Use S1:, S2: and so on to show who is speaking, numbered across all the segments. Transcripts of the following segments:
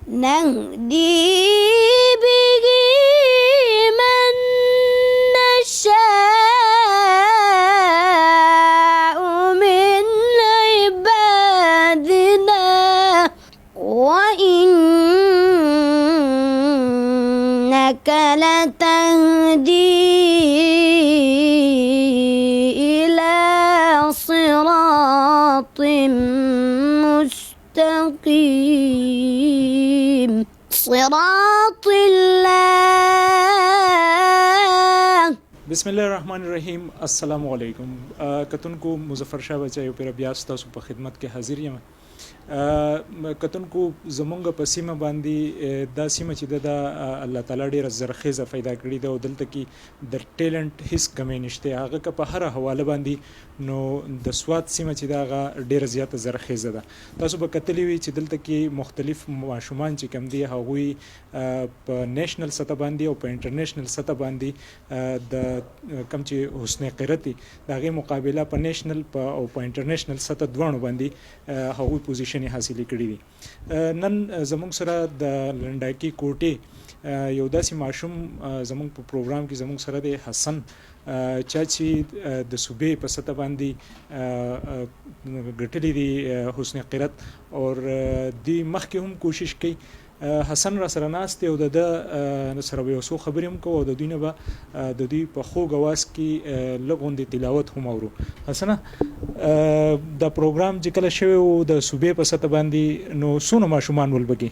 S1: نهدي به من نشاء من عبادنا وإنك لتهدي إلى صراط مستقيم صراط الله.
S2: بسم الله الرحمن الرحیم. السلام علیکم. کتونکو مظفر شاه بچایو پر بیا ستاسو په خدمت کې حاضر یم. کتونکو زمونږ په سیمه باندې دا سیمه چې د الله تعالی ډېر زرخیزه پیدا کړې ده او دلته کې د ټیلنټ هیڅ کمی نشته. هغه که په هر حواله باندې نو د سواد سیمه چې دا هغه ډېره زیاته زرخیزه ده. تاسو به کتلی وي چې دلته کې مختلف ماشومان چې کم دي هغوی په نیشنل سطح باندې او په انټرنیشنل سطح باندې د کم چې حسن قرتي د هغې مقابله په نیشنل او په انټرنیشنل سطح دواړو باندې هغوی پوزیشن حاصلې کړي دي. نن زموږ سره د لنډاکي کوټې یو داسې ماشوم زموږ په پروګرام کې زموږ سره دی، حسن، چا چې د صوبې په سطح باندې ګټلي دي حسن قرت او دی مخکې هم کوشش کوي. حسن را سره ناست دی او د سره به یو څو خبرې هم کوو او د دوی نه به د دوی په خوږ اواز کې لږ غوندې تلاوت هم اورو. حسنه، دا پروګرام چې کله شوی و د صوبې په سطح باندې نو څونه ماشومان ول پکې؟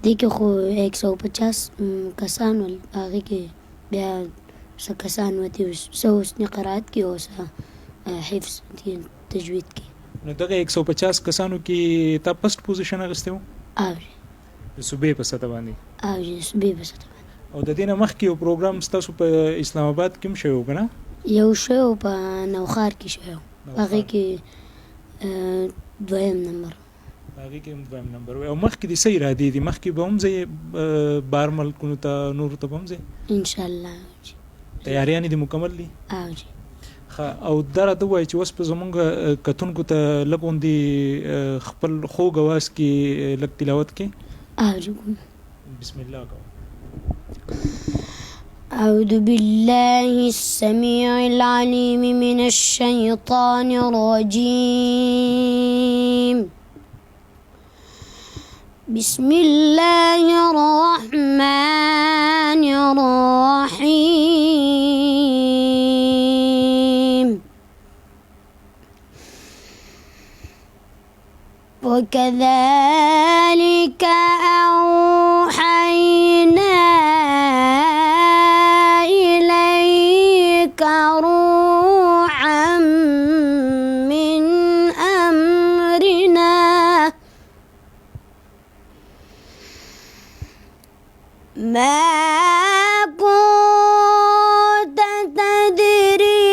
S1: دې کې خو 150 کسان ول، هغې کې بیا څه کسان وتي څه حسن قرات کې او څه حفظ تجوید کې.
S2: نو دغه 150 کسانو کې تا فسټ پوزیشن اخیستی و؟ د صوبې په سطح باندې؟
S1: د صوبې په سطح باندې.
S2: او د دې نه مخکې یو پروګرام ستاسو په اسلام آباد کې هم شوی و که نه؟
S1: یو شوی و په نوخار کې شوی و، هغې کې دویم نمبر.
S2: هغې کې هم دویم نمبر و. او مخکې دې څه ارادې دي؟ مخکې به هم ځې بهر ملکونو ته نورو ته به هم ځې؟
S1: انشاءالله.
S2: تیاریانې دې مکمل دي؟
S1: جی.
S2: او دا راته ووایي چې اوس په زمونږ کتونکو ته لږ غوندې خپل خوږ اواز کې لږ تلاوت کې. بسم الله کوه.
S1: أعوذ بالله السميع العليم من الشيطان الرجيم. بسم الله الرحمن الرحيم. وكذلك أوحينا إليك روحا من أمرنا ما كنت تدري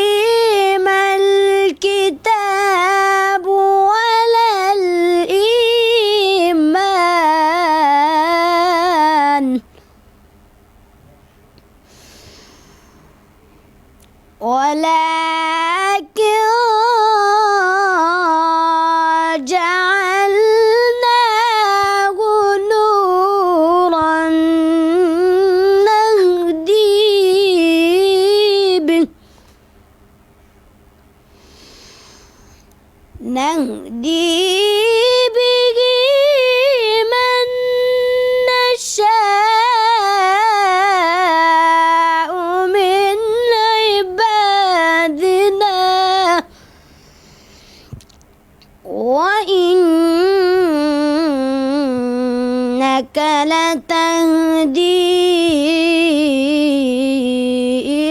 S1: ما الكتاب ولا الإيمان ولكن جعلناه نورا نهدي به من نشاء من عبادنا وإنك لتهدي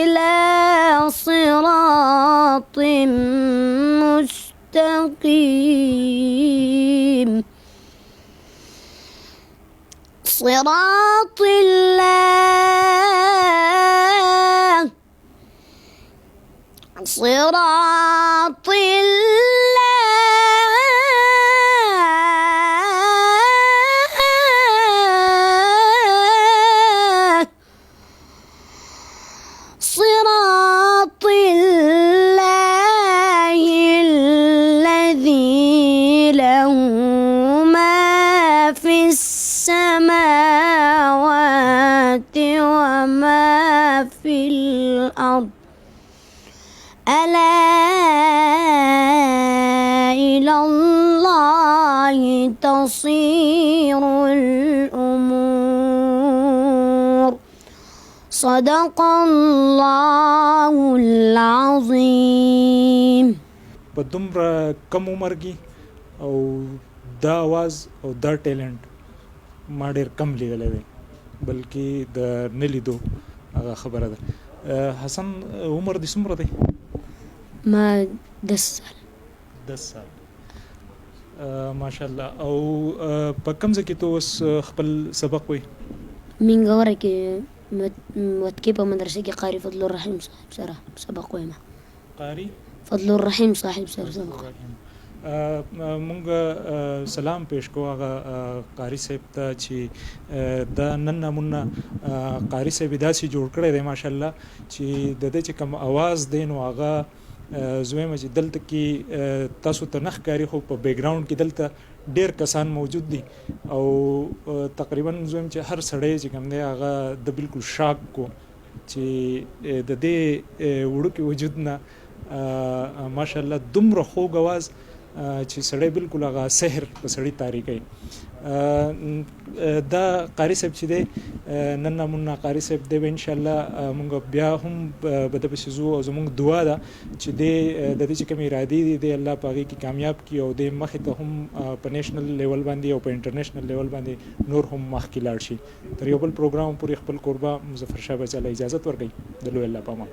S1: إلى صراط مستقيم صراط الله صراط الله صراط الله الذي له ما في السماوات الأرض ألا إلى الله تصير الأمور صدق الله العظيم.
S2: په دومره کم عمر کې او دا आवाज او دا ټیلنټ ما ډېر کم لیدلی دی بلکې د نه لیدو هغه خبره ده. حسن عمر دې څومره دی؟
S1: ما 10 سال.
S2: 10 سال ماشاءالله. او په کوم ځای کې ته اوس خپل سبق وایي؟
S1: مینګوره کې وتکې په مدرسه کې قاری فضل الرحیم صاحب سره سبق وایم.
S2: قاری
S1: فضل الرحیم صاحب سره سبق وایم.
S2: مونږ سلام پیش کوو هغه قاری صاحب ته چې دا نن نمونه قاری صاحب داسې جوړ کړی دی ماشاءالله چې د دې چې کوم आवाज دی نو هغه زویم چې دلته کې تاسو ته نه ښکاري خو په بیک ګراوند کې دلته ډیر کسان موجود دي او تقریبا زویم چې هر سړی چې کوم دی هغه د بالکل شاک کو چې د دې وړوکي وجود نه ماشاءالله دومره خوږ आवाज چې سړی بالکل هغه سحر په سړی تاری کوي. دا قاری صاحب چې دی نن نمونه قاری صاحب دی ان شاء الله مونږ بیا هم به د پسې زو او زمونږ دعا ده چې د دې چې کوم ارادي دی الله په هغې کې کامیاب کړي او د مخې ته هم په نیشنل لیول باندې او په انټرنیشنل لیول باندې نور هم مخکې لاړ شي. تر یو بل پروګرام پورې خپل کوربه مظفر شاه بچا له اجازت ورکوي. د لوی الله په امان.